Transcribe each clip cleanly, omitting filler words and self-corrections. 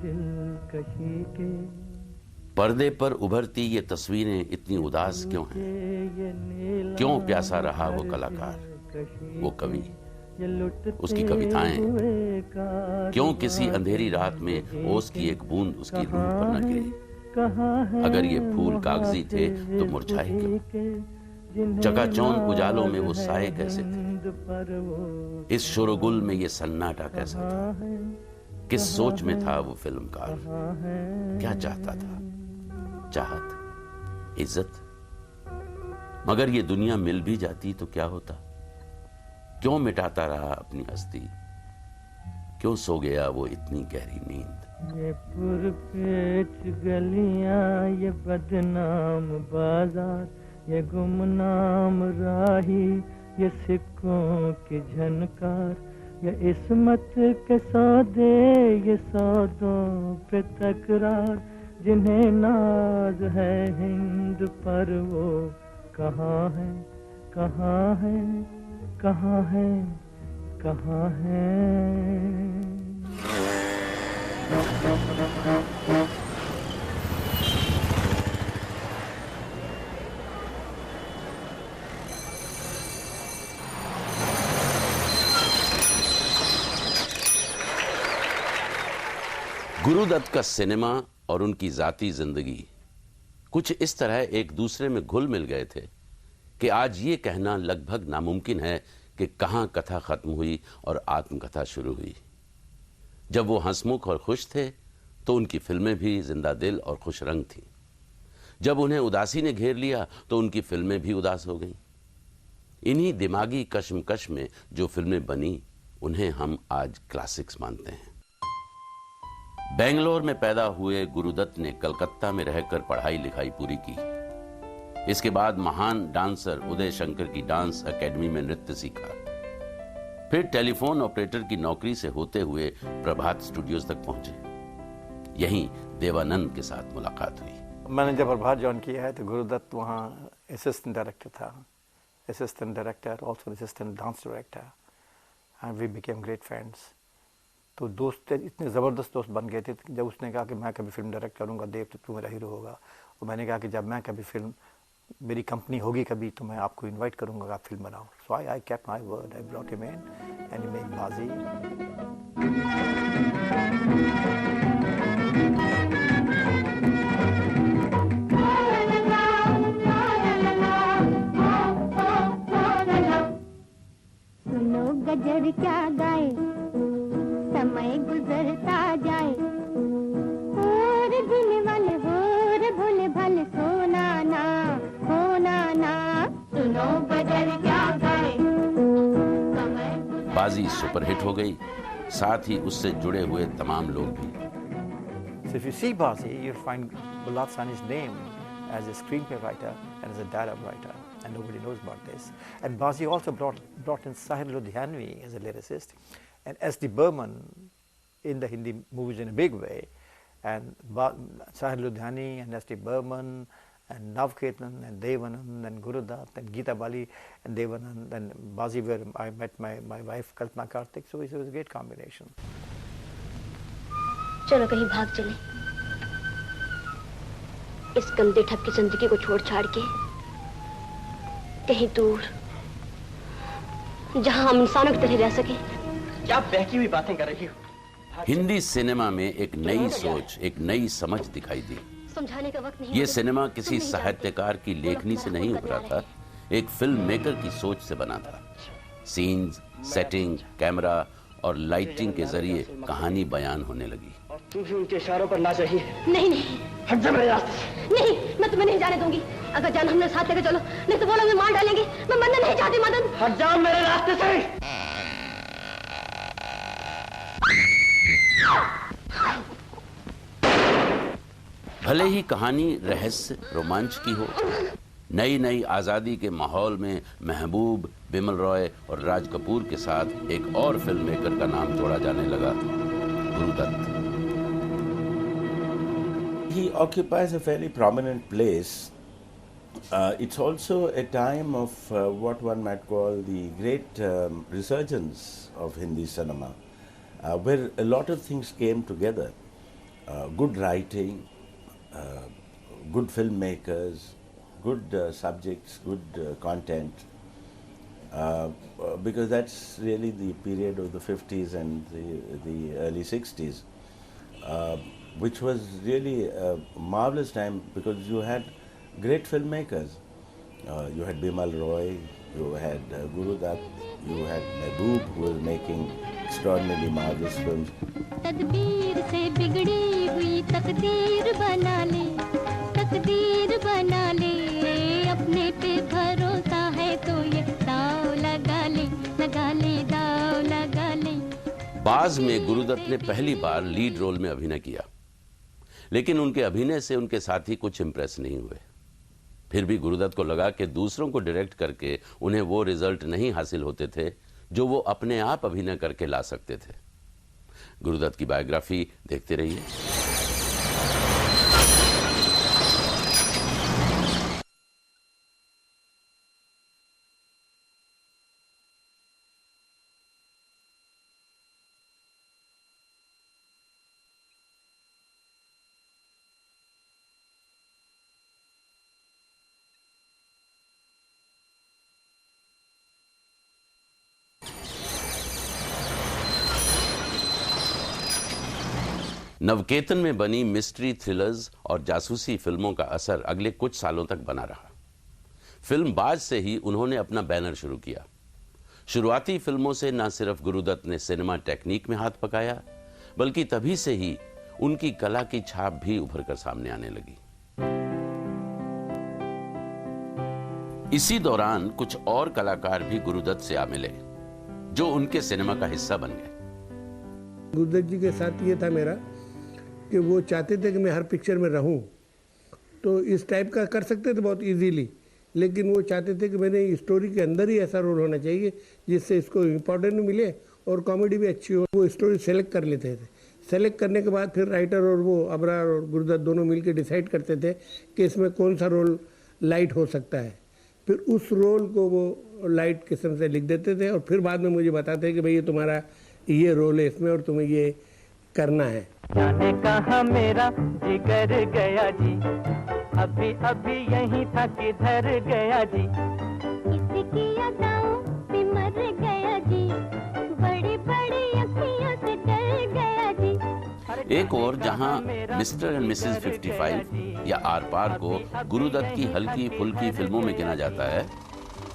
दिलकशी के। पर्दे पर उभरती ये तस्वीरें इतनी उदास क्यों हैं? क्यों प्यासा रहा वो कलाकार, वो कवि, उसकी कविताएं? क्यों किसी अंधेरी रात में ओस की एक बूंद उसकी रूह पर न गिरी? अगर ये फूल कागजी थे तो मुरझाए क्यों? चकाचौंध उजालों में वो साए कैसे थे? इस शोरगुल में ये सन्नाटा कैसा था? किस सोच में था वो फिल्मकार? क्या चाहता था? चाहत, इज्जत? मगर ये दुनिया मिल भी जाती तो क्या होता? क्यों मिटाता रहा अपनी हस्ती? क्यों सो गया वो इतनी गहरी नींद? ये पुरपेच गलियां, ये बदनाम बाजार, ये गुमनाम राही, ये सिक्कों की झनकार, ये इस्मत के सौदे, ये सौदों पे तकरार, जिन्हें नाज है हिंद पर वो कहाँ है, कहाँ है, कहाँ है, कहाँ है? गुरुदत्त का सिनेमा और उनकी जाती जिंदगी कुछ इस तरह एक दूसरे में घुल मिल गए थे कि आज ये कहना लगभग नामुमकिन है कि कहां कथा खत्म हुई और आत्मकथा शुरू हुई। जब वो हंसमुख और खुश थे तो उनकी फिल्में भी जिंदा दिल और खुश रंग थीं। जब उन्हें उदासी ने घेर लिया तो उनकी फिल्में भी उदास हो गईं। इन्हीं दिमागी कश्मकश में जो फिल्में बनी उन्हें हम आज क्लासिक्स मानते हैं। बेंगलोर में पैदा हुए गुरुदत्त ने कलकत्ता में रहकर पढ़ाई लिखाई पूरी की। इसके बाद महान डांसर उदय शंकर की डांस एकेडमी में नृत्य सीखा। फिर टेलीफोन ऑपरेटर की नौकरी से होते हुए प्रभात स्टूडियोज तक पहुंचे। यहीं देवानंद के साथ मुलाकात हुई। मैंने जब प्रभात ज्वाइन किया है तो गुरुदत्त वहाँ असिस्टेंट डायरेक्टर था, assistant director, also assistant dance director, and we became great friends. तो दोस्त इतने ज़बरदस्त दोस्त बन गए थे। जब उसने कहा कि मैं कभी फिल्म डायरेक्ट करूँगा देव तो तू मेरा हीरो होगा, और मैंने कहा कि जब मैं कभी फिल्म, मेरी कंपनी होगी कभी तो मैं आपको इनवाइट करूँगा, आप फिल्म बनाओ। So I kept my word, I brought him in and he made Baazi. सुनो गजर क्या गाए, समय गुजरता जाए, और जीने वाले होर भोले भाले, सोना ना होना ना, सुनो गजर क्या गाए। बाजी सुपरहिट हो गई, साथ ही उससे जुड़े हुए तमाम लोग भी। So if you see Bazi, you'll find Bulat Sani's name as a screenplay writer and as a dialogue writer, and nobody knows about this. And Bazi also brought in Sahir Ludhianvi as a lyricist, and S.D. Burman in the Hindi movies in a big way, and Sahir Ludhiani and S.D. Burman and Navketan and Devanand and Gurudat and Geeta Bali and Devanand and Bazi, where I met my wife Kalpana Karthik, so it was a great combination. चलो कहीं भाग चले, इस गंदे ठप की जिंदगी को छोड़ छाड़ के कहीं दूर, जहां हम इंसानों की तरह रह सके। क्या बहकी हुई बातें कर रही हो? हिंदी सिनेमा में एक नई सोच, एक नई समझ दिखाई दी। समझाने का वक्त नहीं। ये सिनेमा किसी साहित्यकार की लेखनी से नहीं उभरा था, एक फिल्म मेकर की सोच से बना था। सीन्स, सेटिंग, कैमरा और लाइटिंग के जरिए कहानी बयान होने लगी। और तू भी उनके इशारों पर नाच रही है। नहीं नहीं, हट जा मेरे रास्ते से। नहीं, मैं तुम्हें नहीं जाने दूंगी। अगर जान हमने साथ लेके चलो, नहीं तो वो लोग मार डालेंगे। मैं मरना नहीं चाहती मदन। हट जाओ मेरे रास्ते से। भले ही कहानी रहस्य रोमांच की हो, नई नई आजादी के माहौल में महबूब, बिमल रॉय और राज कपूर के साथ एक और फिल्म मेकर का नाम जोड़ा जाने लगा, Gurudatt. He occupies a fairly prominent place. It's also a time of what one might call the great resurgence of Hindi cinema, where a lot of things came together. good writing, good filmmakers, good subjects, good content, because that's really the period of the 50s and the early 60s, which was really a marvelous time because you had great filmmakers. You had Bimal Roy, you had Guru Dutt, you had Mehboob, who was making extraordinarily marvelous films. तदबीर से बिगड़ी हुई तकदीर बना ले अपने पे भरोसा है तो ये दाव लगा ले दाव लगा ले। बाज में गुरुदत्त ने पहली बार लीड रोल में अभिनय किया, लेकिन उनके अभिनय से उनके साथी कुछ इंप्रेस नहीं हुए। फिर भी गुरुदत्त को लगा कि दूसरों को डायरेक्ट करके उन्हें वो रिजल्ट नहीं हासिल होते थे जो वो अपने आप अभिनय करके ला सकते थे। गुरुदत्त की बायोग्राफी देखते रहिए। नवकेतन में बनी मिस्ट्री थ्रिलर्स और जासूसी फिल्मों का असर अगले कुछ सालों तक बना रहा। फिल्म बाज से ही उन्होंने अपना बैनर शुरू किया। शुरुआती फिल्मों से न सिर्फ गुरुदत्त ने सिनेमा टेक्निक में हाथ पकाया, बल्कि तभी से ही उनकी कला की छाप भी उभर कर सामने आने लगी। इसी दौरान कुछ और कलाकार भी गुरुदत्त से आ मिले, जो उनके सिनेमा का हिस्सा बन गए। गुरुदत्त जी के साथ ये था मेरा कि वो चाहते थे कि मैं हर पिक्चर में रहूं, तो इस टाइप का कर सकते थे बहुत इजीली, लेकिन वो चाहते थे कि मैंने स्टोरी के अंदर ही ऐसा रोल होना चाहिए जिससे इसको इम्पोर्टेंट मिले और कॉमेडी भी अच्छी हो। वो स्टोरी सेलेक्ट कर लेते थे। सेलेक्ट करने के बाद फिर राइटर और वो अबरार और गुरुदत्त दोनों मिलकर डिसाइड करते थे कि इसमें कौन सा रोल लाइट हो सकता है। फिर उस रोल को वो लाइट किस्म से लिख देते थे और फिर बाद में मुझे बताते कि भाई ये तुम्हारा ये रोल है इसमें और तुम्हें ये करना है। जाने कहाँ मेरा जिगर गया जी, अभी अभी यहीं था किधर गया जी। इसकी यादों में मर गया जी, बड़ी बड़ी अखियों से डर गया जी। एक और जहां मिस्टर एंड मिसेस 55 या आर पार को गुरुदत्त की हल्की फुल्की फिल्मों में गिना जाता है,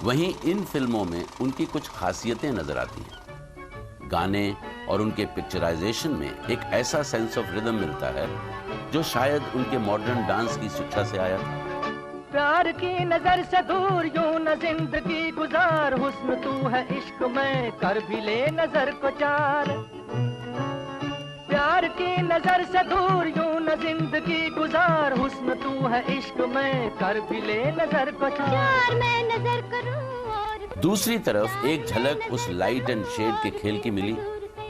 वहीं इन फिल्मों में उनकी कुछ खासियतें नजर आती हैं। गाने और उनके पिक्चराइजेशन में एक ऐसा सेंस ऑफ रिदम मिलता है जो शायद उनके मॉडर्न डांस की शिक्षा से आया था। प्यार की नजर से दूर यूं न जिंदगी गुजार, हुस्न तू है इश्क में कर भी ले नजर को चार। प्यार की नजर से दूर यूं न जिंदगी गुजार, हुस्न तू है इश्क में कर भी ले नजर को चार। मैं नजर करूं और दूसरी तरफ एक झलक उस लाइट एंड शेड के खेल की मिली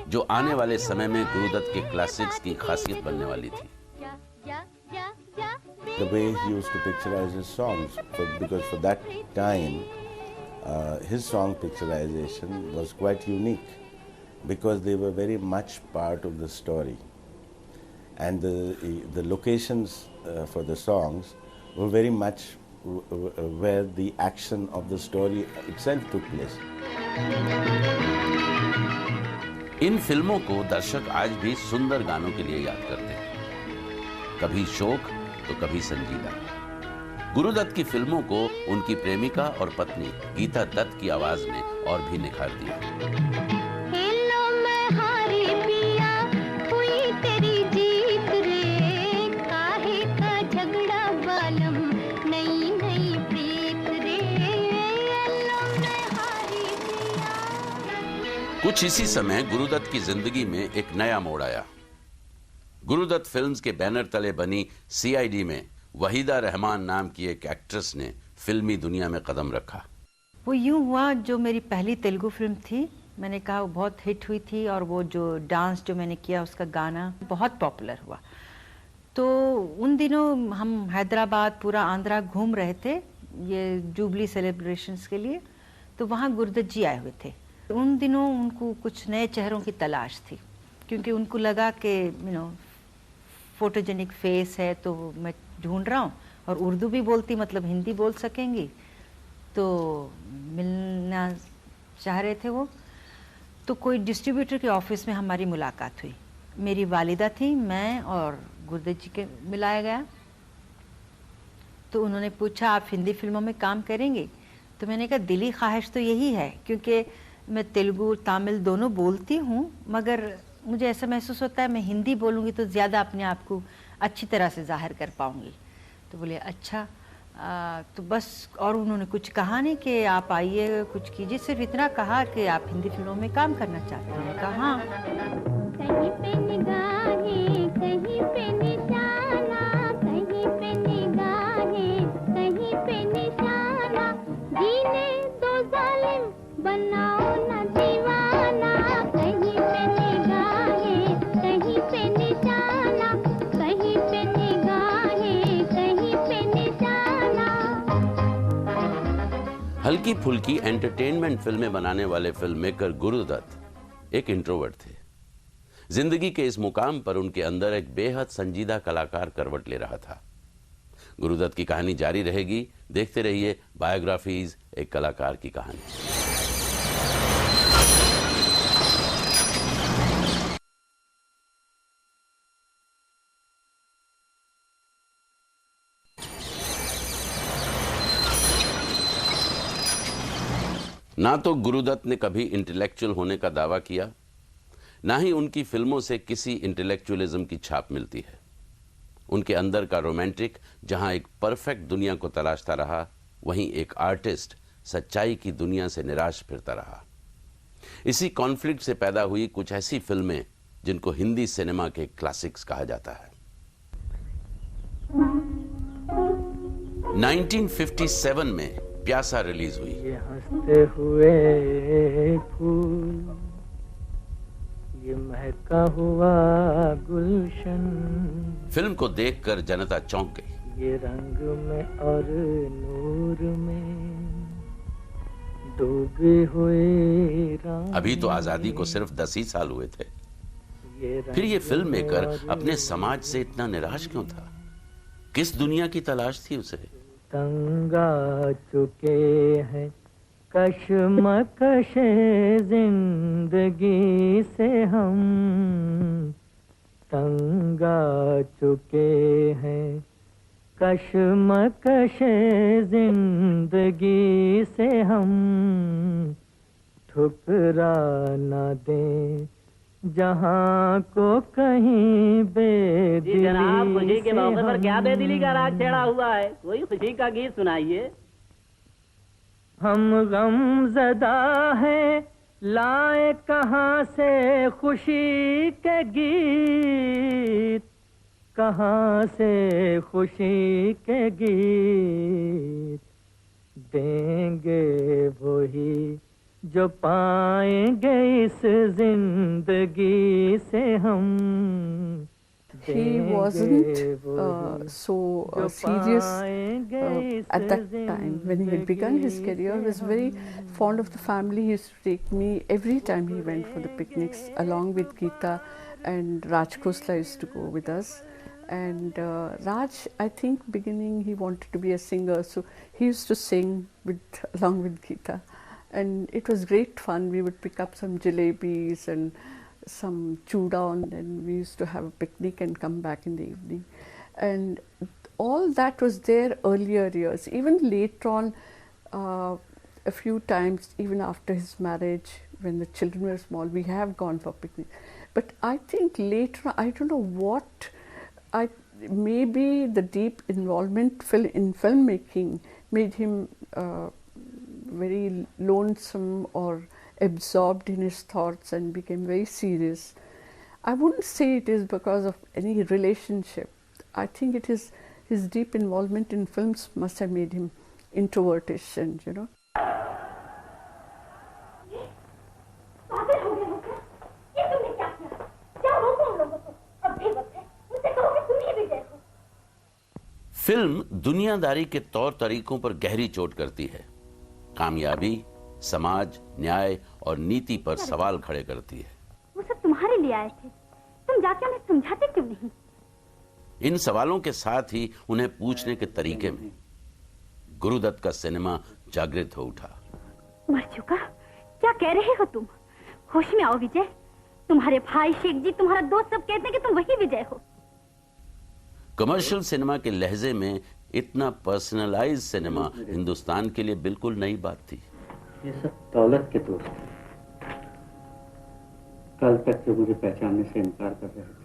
जो आने वाले समय में गुरुदत्त के क्लासिक्स की खासियत बनने वाली थी। The way he used to picturize his songs, because for that time his song picturization was quite unique because they were very much part of the story, and the locations for the songs were very much where the action of the story itself took place. इन फिल्मों को दर्शक आज भी सुंदर गानों के लिए याद करते हैं, कभी शोक तो कभी संजीदा। गुरुदत्त की फिल्मों को उनकी प्रेमिका और पत्नी गीता दत्त की आवाज ने और भी निखार दिया। हेलो मैं हारी पिया, हुई तेरी जीत रे, काहे का झगड़ा बालम, नई नई प्रीत रे। हेलो मैं हारी पिया। कुछ इसी समय गुरुदत्त की जिंदगी में एक नया मोड़ आया। गुरुदत्त फिल्म्स के बैनर तले बनी सीआईडी में वहीदा रहमान नाम की एक एक्ट्रेस ने फिल्मी दुनिया में कदम रखा। वो यूं हुआ, जो मेरी पहली तेलुगु फिल्म थी, मैंने कहा वो बहुत हिट हुई थी और वो जो डांस जो मैंने किया उसका गाना बहुत पॉपुलर हुआ। तो उन दिनों हम हैदराबाद पूरा आंध्रा घूम रहे थे ये जुबली सेलिब्रेशंस के लिए, तो वहाँ गुरुदत्त जी आए हुए थे। उन दिनों उनको कुछ नए चेहरों की तलाश थी, क्योंकि उनको लगा कि फोटोजेनिक फेस है, तो मैं ढूंढ रहा हूँ, और उर्दू भी बोलती, मतलब हिंदी बोल सकेंगी, तो मिलना चाह रहे थे वो। तो कोई डिस्ट्रीब्यूटर के ऑफिस में हमारी मुलाकात हुई। मेरी वालिदा थी, मैं और गुरुदत्त जी के मिलाया गया। तो उन्होंने पूछा आप हिंदी फिल्मों में काम करेंगे? तो मैंने कहा दिली ख्वाहिश तो यही है, क्योंकि मैं तेलुगु तमिल दोनों बोलती हूँ, मगर मुझे ऐसा महसूस होता है मैं हिंदी बोलूँगी तो ज़्यादा अपने आप को अच्छी तरह से जाहिर कर पाऊँगी। तो बोले अच्छा, तो बस, और उन्होंने कुछ कहा नहीं कि आप आइए कुछ कीजिए, सिर्फ इतना कहा कि आप हिंदी फिल्मों में काम करना चाहते हैं। मैंने कहा हाँ। कहीं पे निगाहें, कहीं पे निशाना, कहीं पे निगाहें, कहीं पे निशाना, जीने दो जालिम बनाओ ना दीवाना। कहीं पे निगाहें, कहीं पे निशाना, कहीं पे निगाहें, कहीं पे निशाना। हल्की फुल्की एंटरटेनमेंट फिल्में बनाने वाले फिल्म मेकर गुरुदत्त एक इंट्रोवर्ट थे। जिंदगी के इस मुकाम पर उनके अंदर एक बेहद संजीदा कलाकार करवट ले रहा था। गुरुदत्त की कहानी जारी रहेगी। देखते रहिए बायोग्राफीज, एक कलाकार की कहानी। ना तो गुरुदत्त ने कभी इंटेलेक्चुअल होने का दावा किया, ना ही उनकी फिल्मों से किसी इंटेलेक्चुअलिज्म की छाप मिलती है। उनके अंदर का रोमांटिक जहां एक परफेक्ट दुनिया को तलाशता रहा, वहीं एक आर्टिस्ट सच्चाई की दुनिया से निराश फिरता रहा। इसी कॉन्फ्लिक्ट से पैदा हुई कुछ ऐसी फिल्में जिनको हिंदी सिनेमा के क्लासिक्स कहा जाता है। 1957 में प्यासा रिलीज हुई। ये हंसते हुए फूल, ये महका हुआ गुलशन, फिल्म को देखकर जनता चौंक गई। ये रंग में और नूर में डूबे हुए राम। अभी तो आजादी को सिर्फ 10 ही साल हुए थे, फिर ये फिल्म मेकर अपने समाज से इतना निराश क्यों था? किस दुनिया की तलाश थी उसे? तंगा चुके हैं कशमकश जिंदगी से हम, तंगा चुके हैं कशमकश जिंदगी से हम, ठुकरा न दें जहां को कहीं बेदिली। जनाब, खुशी के मौके पर क्या हम बेदिली का राग छेड़ा हुआ है? कोई खुशी का गीत सुनाइए। हम गमज़दा हैं, लाए कहाँ से खुशी के गीत, कहाँ से खुशी के गीत, देंगे वही जो पाएंगे इस जिंदगी से हम। He wasn't so serious at that time when he had begun his career. He was very fond of the family. He used to take me every time he went for the picnics, along with Geeta, and Raj Khosla used to go with us. And Raj, I think beginning he wanted to be a singer, so he used to sing along with Geeta, and it was great fun. We would pick up some jalebis and some chuda, and we used to have a picnic and come back in the evening. And all that was there earlier years. Even later on, a few times, even after his marriage, when the children were small, we have gone for picnic. But I think later, I don't know what, maybe the deep involvement in filmmaking made him very lonesome or absorbed in his thoughts and became very serious. I wouldn't say it is because of any relationship. I think it is his deep involvement in films must have made him introvertish, and you know. Film दुनियादारी के तौर तरीकों पर गहरी चोट करती है। कामयाबी, समाज, न्याय और नीति पर सवाल खड़े करती है। वो सब तुम्हारे लिए आए थे, तुम जाके उन्हें समझाते क्यों नहीं? इन सवालों के साथ ही उन्हें पूछने के तरीके में गुरुदत्त का सिनेमा जागृत हो उठा। मर चुका? क्या कह रहे हो तुम? होश में आओ विजय। तुम्हारे भाई शेख जी, तुम्हारा दोस्त सब कहते हैं कि तुम वही विजय हो। कमर्शियल सिनेमा के लहजे में इतना पर्सनलाइज सिनेमा हिंदुस्तान के लिए बिल्कुल नई बात थी। ये सब दौलत के दोस्त हैं। कल तक जो मुझे पहचानने से इनकार कर रहे थे,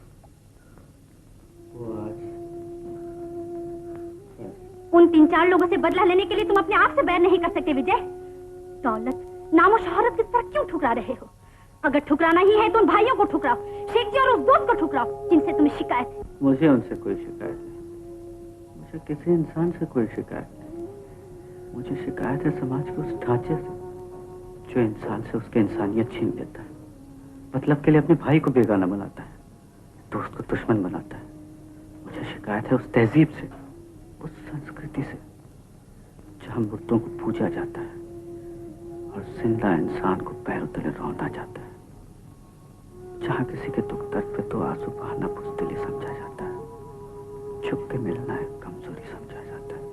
वो आज उन 3-4 लोगों से बदला लेने के लिए तुम अपने आप से बैर नहीं कर सकते विजय। दौलत, नाम और शोहरत की तरह क्यों ठुकरा रहे हो? अगर ठुकराना ही है तो उन भाइयों को ठुकराओ, शेख जी और उस दोस्त को ठुकराओ जिनसे तुम्हें शिकायत है। मुझे उनसे कोई शिकायत नहीं, मुझे किसी इंसान से कोई शिकायत नहीं। मुझे शिकायत है समाज के उस ढांचे से जो इंसान से उसकी इंसानियत छीन लेता है, मतलब के लिए अपने भाई को बेगाना बनाता है, दोस्त को दुश्मन बनाता है। मुझे शिकायत है उस तहजीब से, उस संस्कृति से जहां मुर्दों को पूजा जाता है और जिंदा इंसान को पैरों तले रौंदा जाता है, जहां किसी के दुख दर्द पे तो आंसू बहाना बुज़दिली समझा जाता है, छुप के मिलना एक कमजोरी समझा जाता है।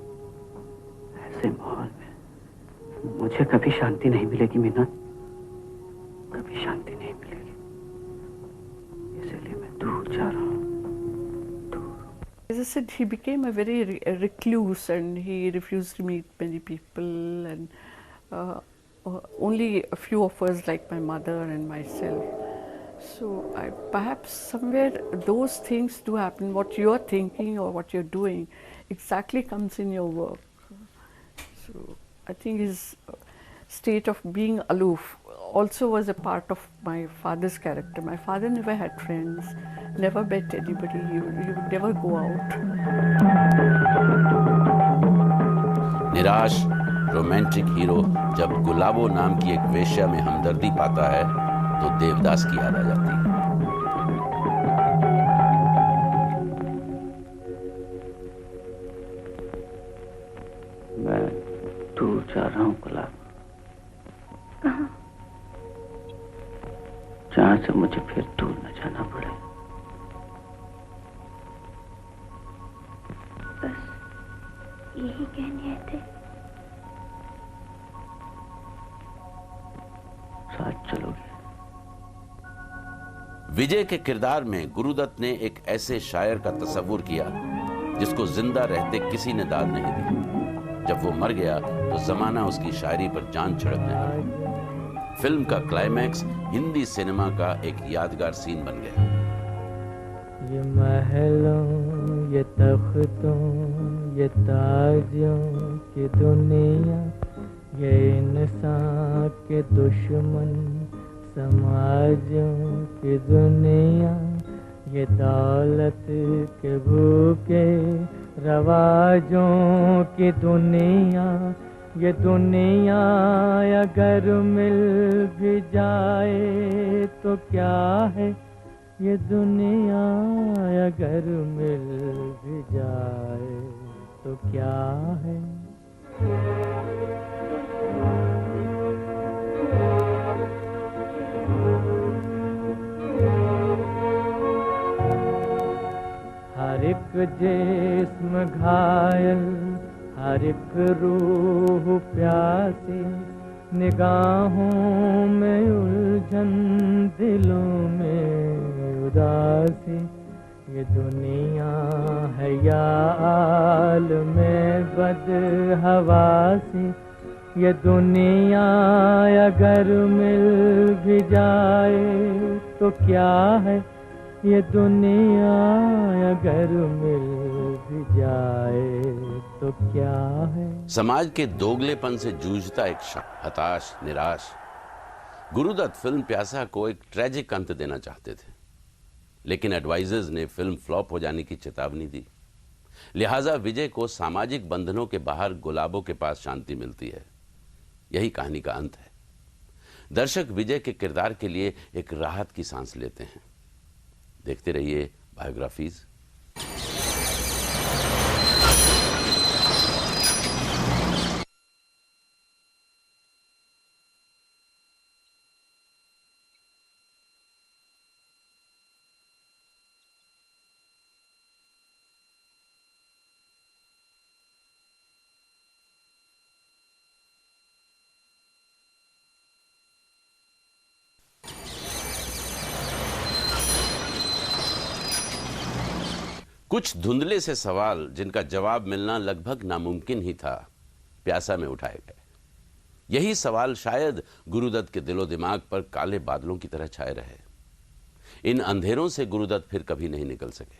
ऐसे माहौल में मुझे कभी शांति नहीं मिलेगी मीनत, कभी शांति नहीं मिलेगी। इसलिए मैं दूर जा रहा हूँ। As I said, he became a very recluse and he refused to meet many people, and only a few of us, like my mother and myself. So perhaps somewhere those things do happen. What you're thinking or what you're doing exactly comes in your work. So I think his state of being aloof also was a part of my father's character. My father never had friends, never met anybody, he would never go out. निराश romantic hero जब गुलाबो नाम की एक वेश्या में हमदर्दी पाता है तो देवदास की याद आ जाती है। मैं दूर जा रहा हूँ गुलाब, कहाँ? जहाँ से मुझे फिर दूर न जाना पड़े। बस यही कहने थे। साथ चलोगे? विजय के किरदार में गुरुदत्त ने एक ऐसे शायर का तस्वुर किया जिसको जिंदा रहते किसी ने दाद नहीं दी। जब वो मर गया तो जमाना उसकी शायरी पर जान छिड़कने लगा। फिल्म का क्लाइमैक्स हिंदी सिनेमा का एक यादगार सीन बन गया। ये महलों, ये तख्तों, ये ताजों की दुनिया, ये इंसान के दुश्मन समाजों की दुनिया, ये दौलत के भूखे रवाजों की दुनिया, ये दुनिया अगर मिल भी जाए तो क्या है, ये दुनिया अगर मिल भी जाए तो क्या है। हर एक जिस्म घायल, हर एक रूह प्यासी, निगाहों में उलझन, दिलों में उदासी, ये दुनिया है या आलम बदहवासी, ये दुनिया अगर मिल भी जाए तो क्या है, ये दुनिया अगर मिल भी जाए तो क्या है। समाज के दोगलेपन से जूझता एक शख्स, हताश, निराश। गुरुदत्त फिल्म प्यासा को एक ट्रेजिक अंत देना चाहते थे, लेकिन एडवाइजर्स ने फिल्म फ्लॉप हो जाने की चेतावनी दी। लिहाजा विजय को सामाजिक बंधनों के बाहर गुलाबों के पास शांति मिलती है। यही कहानी का अंत है। दर्शक विजय के किरदार के लिए एक राहत की सांस लेते हैं। देखते रहिए बायोग्राफीज। कुछ धुंधले से सवाल जिनका जवाब मिलना लगभग नामुमकिन ही था, प्यासा में उठाए गए। यही सवाल शायद गुरुदत्त के दिलो दिमाग पर काले बादलों की तरह छाए रहे। इन अंधेरों से गुरुदत्त फिर कभी नहीं निकल सके।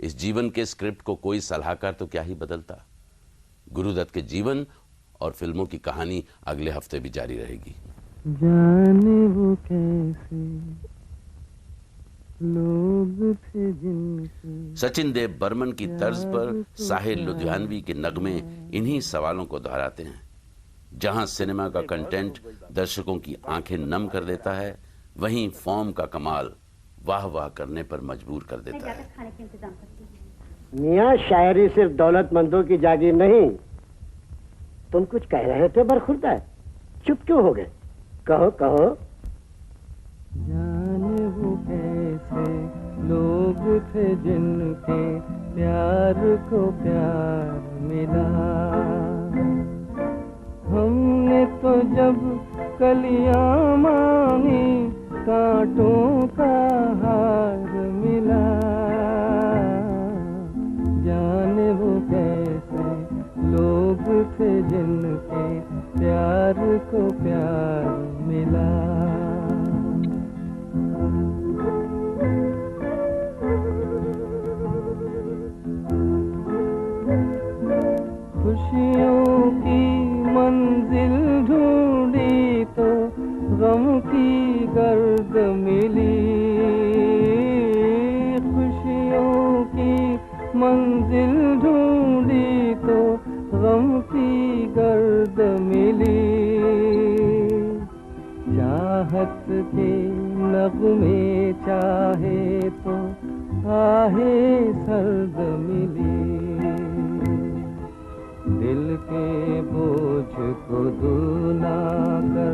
इस जीवन के स्क्रिप्ट को कोई सलाहकार तो क्या ही बदलता। गुरुदत्त के जीवन और फिल्मों की कहानी अगले हफ्ते भी जारी रहेगी। जाने वो कैसे लोग थे जिनके। सचिन देव बर्मन की तर्ज पर साहिर लुधियानवी के नगमे इन्हीं सवालों को दोहराते हैं। जहां सिनेमा का कंटेंट दर्शकों की आंखें नम कर देता है, वहीं फॉर्म का कमाल वाह वाह करने पर मजबूर कर देता है। मियां, शायरी सिर्फ दौलतमंदों की जागीर नहीं। तुम कुछ कह रहे थे बरखुरदा, चुप क्यों हो गए? कहो कहो। जाने वो कैसे लोग थे जिनके प्यार को प्यार मिला। हमने तो जब कलियां मांगी कांटों का हार मिला। जाने वो कैसे लोग थे जिनके प्यार को प्यार मिला। खुशियों की मंजिल ढूंढी तो गम की गर्द मिली। खुशियों की मंजिल ढूंढी तो गम की गर्द मिली। चाहत के नगमे चाहे तो आहे सर्द मिली। दिल के बोझ को दूना कर